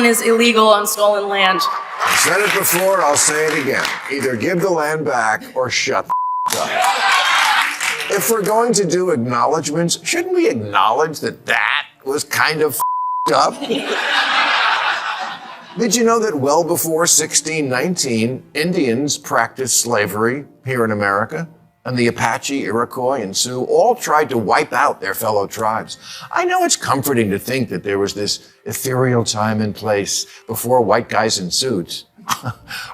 one is illegal on stolen land. I've said it before, I'll say it again. Either give the land back or shut the up. If we're going to do acknowledgments, shouldn't we acknowledge that that was kind of up? Did you know that well before 1619, Indians practiced slavery here in America? And the Apache, Iroquois, and Sioux all tried to wipe out their fellow tribes. I know it's comforting to think that there was this ethereal time and place before white guys in suits,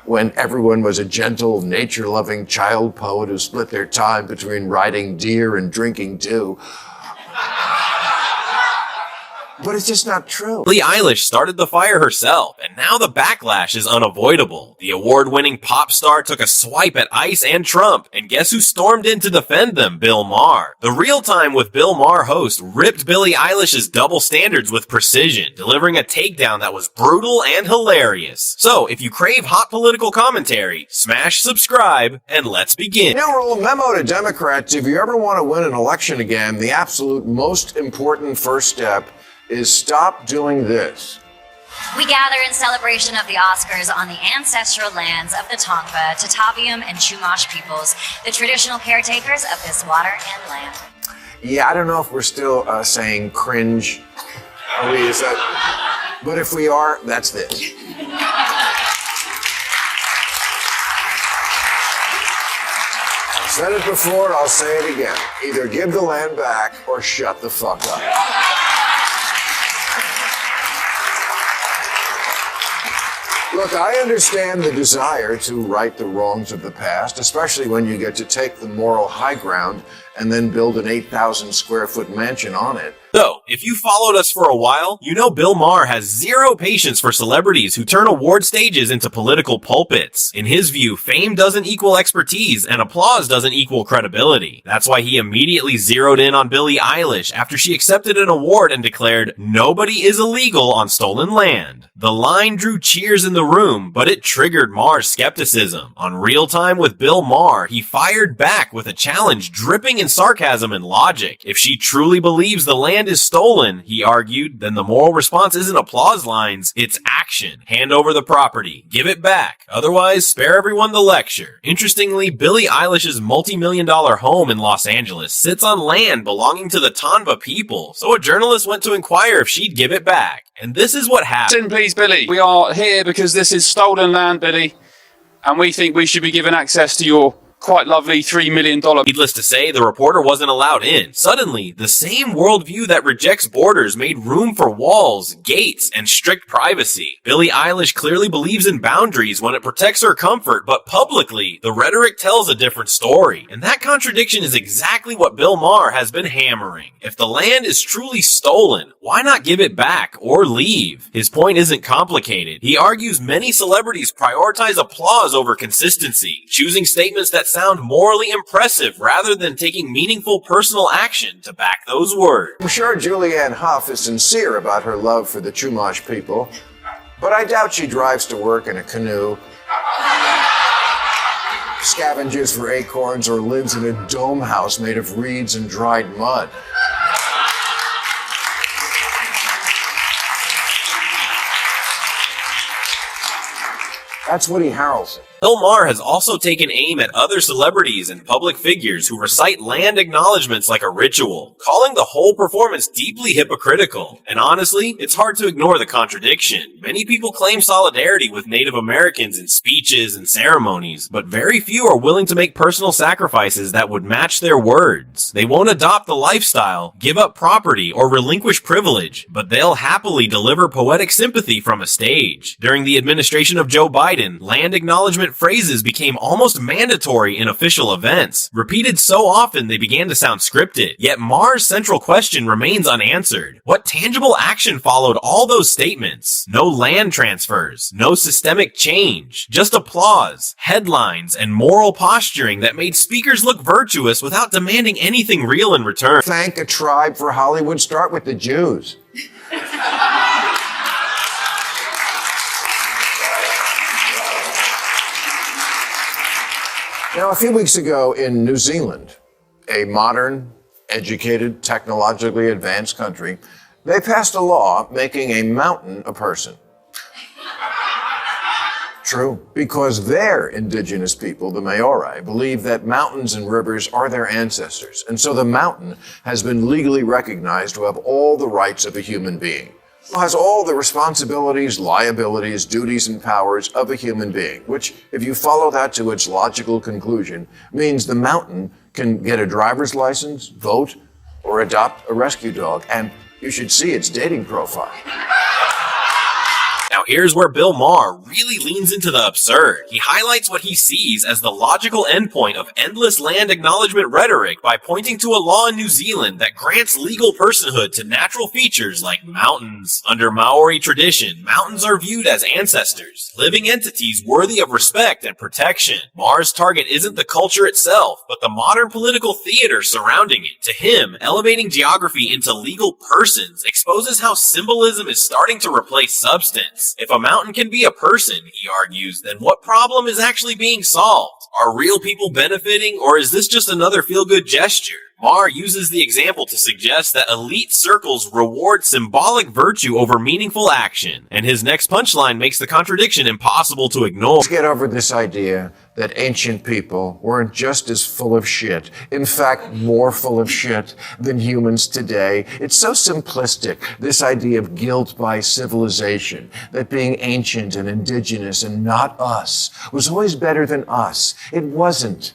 when everyone was a gentle, nature-loving child poet who split their time between riding deer and drinking too. But it's just not true. Billie Eilish started the fire herself, and now the backlash is unavoidable. The award-winning pop star took a swipe at ICE and Trump, and guess who stormed in to defend them? Bill Maher. The Real Time with Bill Maher host ripped Billie Eilish's double standards with precision, delivering a takedown that was brutal and hilarious. So, if you crave hot political commentary, smash subscribe, and let's begin. Now, a memo to Democrats: if you ever want to win an election again, the absolute most important first step is stop doing this. We gather in celebration of the Oscars on the ancestral lands of the Tongva, Tataviam, and Chumash peoples, the traditional caretakers of this water and land. Yeah, I don't know if we're still saying cringe. Are we? Is that? But if we are, that's this. I've said it before, I'll say it again. Either give the land back or shut the fuck up. Look, I understand the desire to right the wrongs of the past, especially when you get to take the moral high ground and then build an 8,000 square foot mansion on it. So, if you followed us for a while, you know Bill Maher has zero patience for celebrities who turn award stages into political pulpits. In his view, fame doesn't equal expertise, and applause doesn't equal credibility. That's why he immediately zeroed in on Billie Eilish after she accepted an award and declared, "Nobody is illegal on stolen land." The line drew cheers in the room, but it triggered Maher's skepticism. On Real Time with Bill Maher, he fired back with a challenge dripping in sarcasm and logic. If she truly believes the land is stolen, he argued, then the moral response isn't applause lines, it's action. Hand over the property. Give it back. Otherwise, spare everyone the lecture. Interestingly, Billie Eilish's multi-million-dollar home in Los Angeles sits on land belonging to the Tonva people, so a journalist went to inquire if she'd give it back. And this is what happened. Listen, please, Billie. We are here because this is stolen land, Billie, and we think we should be given access to your quite lovely $3 million. Needless to say, the reporter wasn't allowed in. Suddenly, the same worldview that rejects borders made room for walls, gates, and strict privacy. Billie Eilish clearly believes in boundaries when it protects her comfort, but publicly, the rhetoric tells a different story. And that contradiction is exactly what Bill Maher has been hammering. If the land is truly stolen, why not give it back or leave? His point isn't complicated. He argues many celebrities prioritize applause over consistency, choosing statements that sound morally impressive rather than taking meaningful personal action to back those words. I'm sure Julianne Hough is sincere about her love for the Chumash people, but I doubt she drives to work in a canoe, scavenges for acorns, or lives in a dome house made of reeds and dried mud. That's Woody Harrelson. Bill Maher has also taken aim at other celebrities and public figures who recite land acknowledgements like a ritual, calling the whole performance deeply hypocritical. And honestly, it's hard to ignore the contradiction. Many people claim solidarity with Native Americans in speeches and ceremonies, but very few are willing to make personal sacrifices that would match their words. They won't adopt the lifestyle, give up property, or relinquish privilege, but they'll happily deliver poetic sympathy from a stage. During the administration of Joe Biden, land acknowledgement phrases became almost mandatory in official events, repeated so often they began to sound scripted. Yet Maher's central question remains unanswered. What tangible action followed all those statements? No land transfers, no systemic change, just applause, headlines, and moral posturing that made speakers look virtuous without demanding anything real in return. Thank a tribe for Hollywood. Start with the Jews. Now, a few weeks ago in New Zealand, a modern, educated, technologically advanced country, they passed a law making a mountain a person. True, because their indigenous people, the Maori, believe that mountains and rivers are their ancestors, and so the mountain has been legally recognized to have all the rights of a human being. It has all the responsibilities, liabilities, duties, and powers of a human being, which, if you follow that to its logical conclusion, means the mountain can get a driver's license, vote, or adopt a rescue dog, and you should see its dating profile. Now here's where Bill Maher really leans into the absurd. He highlights what he sees as the logical endpoint of endless land acknowledgement rhetoric by pointing to a law in New Zealand that grants legal personhood to natural features like mountains. Under Maori tradition, mountains are viewed as ancestors, living entities worthy of respect and protection. Maher's target isn't the culture itself, but the modern political theater surrounding it. To him, elevating geography into legal persons exposes how symbolism is starting to replace substance. If a mountain can be a person, he argues, then what problem is actually being solved? Are real people benefiting, or is this just another feel-good gesture? Maher uses the example to suggest that elite circles reward symbolic virtue over meaningful action, and his next punchline makes the contradiction impossible to ignore. Let's get over this idea that ancient people weren't just as full of shit, in fact, more full of shit than humans today. It's so simplistic, this idea of guilt by civilization, that being ancient and indigenous and not us was always better than us. It wasn't.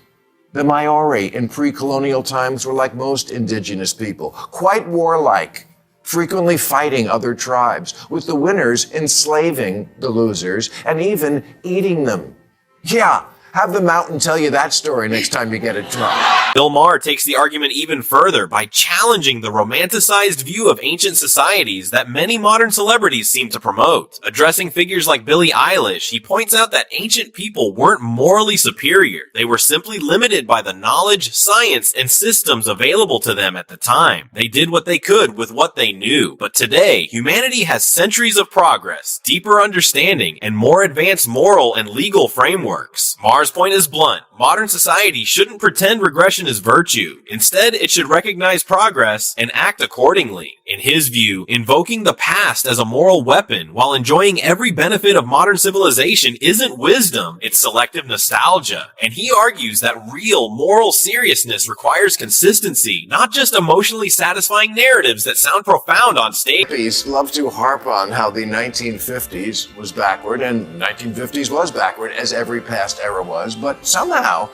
The Maori in pre-colonial times were like most indigenous people, quite warlike, frequently fighting other tribes, with the winners enslaving the losers and even eating them. Yeah, have the mountain tell you that story next time you get a try. Bill Maher takes the argument even further by challenging the romanticized view of ancient societies that many modern celebrities seem to promote. Addressing figures like Billie Eilish, he points out that ancient people weren't morally superior. They were simply limited by the knowledge, science, and systems available to them at the time. They did what they could with what they knew. But today, humanity has centuries of progress, deeper understanding, and more advanced moral and legal frameworks. Maher's point is blunt. Modern society shouldn't pretend regression is virtue. Instead, it should recognize progress and act accordingly. In his view, invoking the past as a moral weapon while enjoying every benefit of modern civilization isn't wisdom, it's selective nostalgia. And he argues that real moral seriousness requires consistency, not just emotionally satisfying narratives that sound profound on stage. Hippies love to harp on how the 1950s was backward, and 1950s was backward, as every past era was, but somehow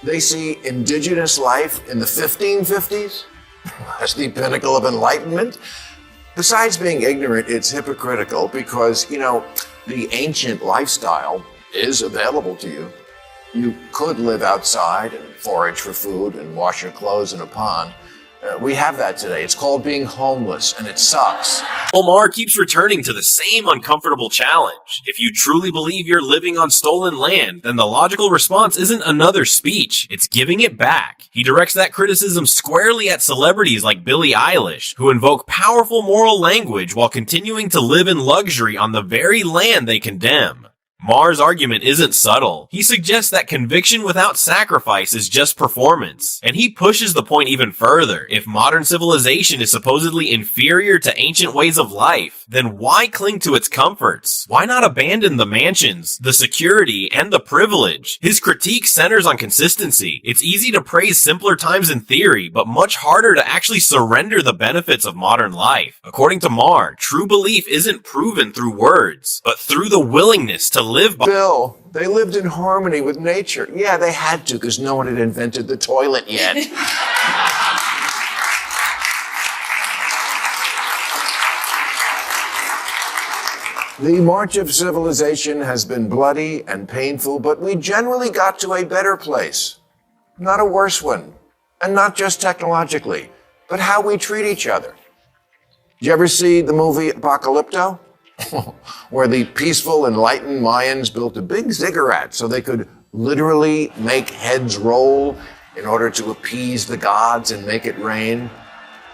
they see indigenous life in the 1550s as the pinnacle of enlightenment. Besides being ignorant, it's hypocritical because, the ancient lifestyle is available to you. You could live outside and forage for food and wash your clothes in a pond. We have that today. It's called being homeless, and it sucks. Maher keeps returning to the same uncomfortable challenge. If you truly believe you're living on stolen land, then the logical response isn't another speech, it's giving it back. He directs that criticism squarely at celebrities like Billie Eilish, who invoke powerful moral language while continuing to live in luxury on the very land they condemn. Maher's argument isn't subtle. He suggests that conviction without sacrifice is just performance. And he pushes the point even further. If modern civilization is supposedly inferior to ancient ways of life, then why cling to its comforts? Why not abandon the mansions, the security, and the privilege? His critique centers on consistency. It's easy to praise simpler times in theory, but much harder to actually surrender the benefits of modern life. According to Maher, true belief isn't proven through words, but through the willingness to live by. Bill, they lived in harmony with nature. Yeah, they had to because no one had invented the toilet yet. The march of civilization has been bloody and painful, but we generally got to a better place. Not a worse one. And not just technologically, but how we treat each other. Did you ever see the movie Apocalypto? Where the peaceful, enlightened Mayans built a big ziggurat so they could literally make heads roll in order to appease the gods and make it rain.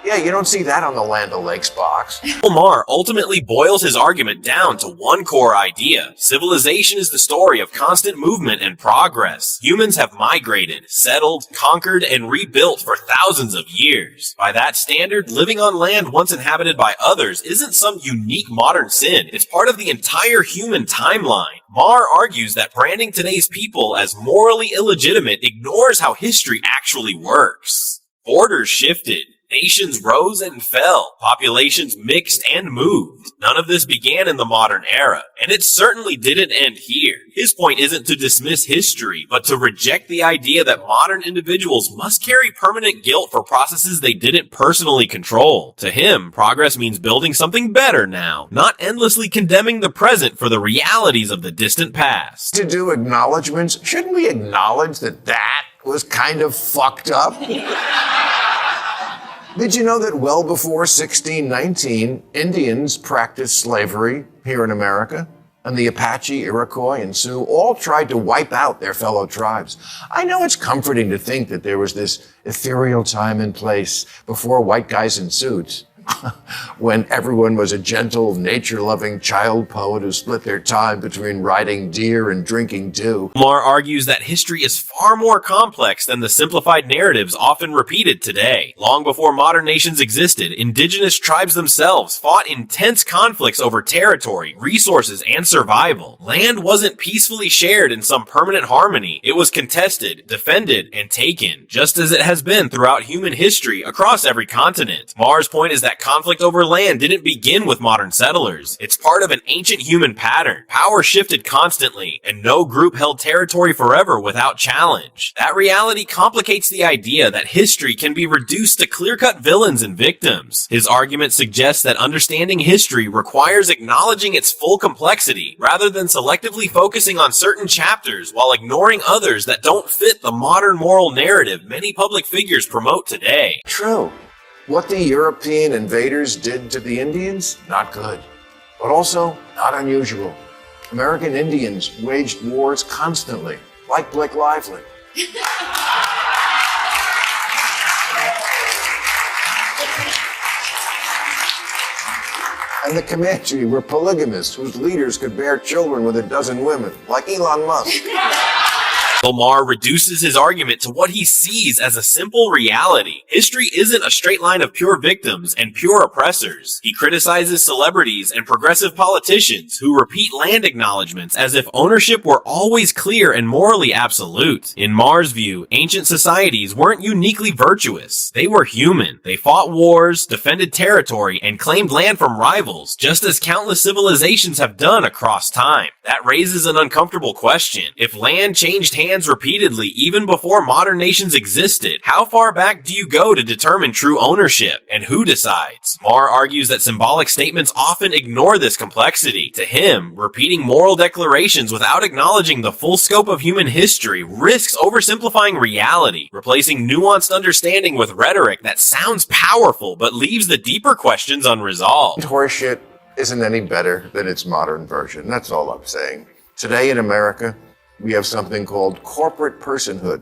Yeah, you don't see that on the Land O'Lakes box. Maher ultimately boils his argument down to one core idea. Civilization is the story of constant movement and progress. Humans have migrated, settled, conquered, and rebuilt for thousands of years. By that standard, living on land once inhabited by others isn't some unique modern sin. It's part of the entire human timeline. Maher argues that branding today's people as morally illegitimate ignores how history actually works. Borders shifted. Nations rose and fell, populations mixed and moved. None of this began in the modern era, and it certainly didn't end here. His point isn't to dismiss history, but to reject the idea that modern individuals must carry permanent guilt for processes they didn't personally control. To him, progress means building something better now, not endlessly condemning the present for the realities of the distant past. To do acknowledgments, shouldn't we acknowledge that that was kind of fucked up? Did you know that well before 1619, Indians practiced slavery here in America? And the Apache, Iroquois, and Sioux all tried to wipe out their fellow tribes. I know it's comforting to think that there was this ethereal time and place before white guys in suits, when everyone was a gentle, nature-loving child poet who split their time between riding deer and drinking dew. Maher argues that history is far more complex than the simplified narratives often repeated today. Long before modern nations existed, indigenous tribes themselves fought intense conflicts over territory, resources, and survival. Land wasn't peacefully shared in some permanent harmony. It was contested, defended, and taken, just as it has been throughout human history across every continent. Maher's point is that conflict over land didn't begin with modern settlers. It's part of an ancient human pattern. Power shifted constantly, and no group held territory forever without challenge. That reality complicates the idea that history can be reduced to clear-cut villains and victims. His argument suggests that understanding history requires acknowledging its full complexity, rather than selectively focusing on certain chapters while ignoring others that don't fit the modern moral narrative many public figures promote today. True. What the European invaders did to the Indians, not good, but also not unusual. American Indians waged wars constantly, like Blake Lively. And the Comanche were polygamists whose leaders could bear children with a dozen women, like Elon Musk. Maher reduces his argument to what he sees as a simple reality. History isn't a straight line of pure victims and pure oppressors. He criticizes celebrities and progressive politicians who repeat land acknowledgments as if ownership were always clear and morally absolute. In Maher's view, ancient societies weren't uniquely virtuous. They were human. They fought wars, defended territory, and claimed land from rivals, just as countless civilizations have done across time. That raises an uncomfortable question. If land changed hands repeatedly even before modern nations existed, how far back do you go to determine true ownership? And who decides? Maher argues that symbolic statements often ignore this complexity. To him, repeating moral declarations without acknowledging the full scope of human history risks oversimplifying reality, replacing nuanced understanding with rhetoric that sounds powerful but leaves the deeper questions unresolved. Horseshit isn't any better than its modern version. That's all I'm saying. Today in America, we have something called corporate personhood,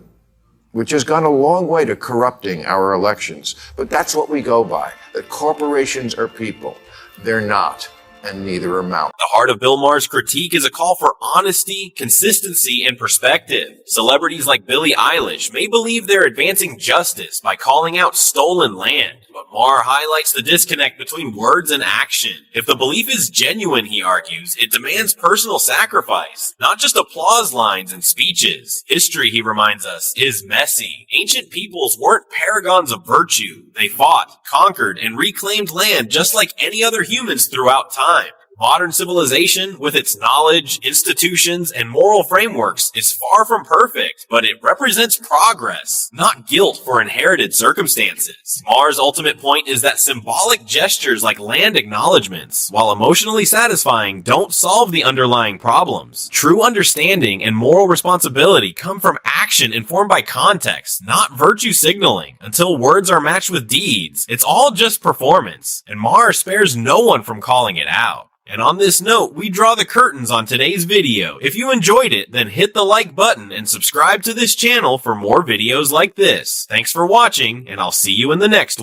which has gone a long way to corrupting our elections. But that's what we go by, that corporations are people. They're not, and neither are mountains. The heart of Bill Maher's critique is a call for honesty, consistency, and perspective. Celebrities like Billie Eilish may believe they're advancing justice by calling out stolen land, but Maher highlights the disconnect between words and action. If the belief is genuine, he argues, it demands personal sacrifice, not just applause lines and speeches. History, he reminds us, is messy. Ancient peoples weren't paragons of virtue. They fought, conquered, and reclaimed land just like any other humans throughout time. Modern civilization, with its knowledge, institutions, and moral frameworks, is far from perfect, but it represents progress, not guilt for inherited circumstances. Maher's ultimate point is that symbolic gestures like land acknowledgments, while emotionally satisfying, don't solve the underlying problems. True understanding and moral responsibility come from action informed by context, not virtue signaling. Until words are matched with deeds, it's all just performance, and Maher spares no one from calling it out. And on this note, we draw the curtains on today's video. If you enjoyed it, then hit the like button and subscribe to this channel for more videos like this. Thanks for watching, and I'll see you in the next one.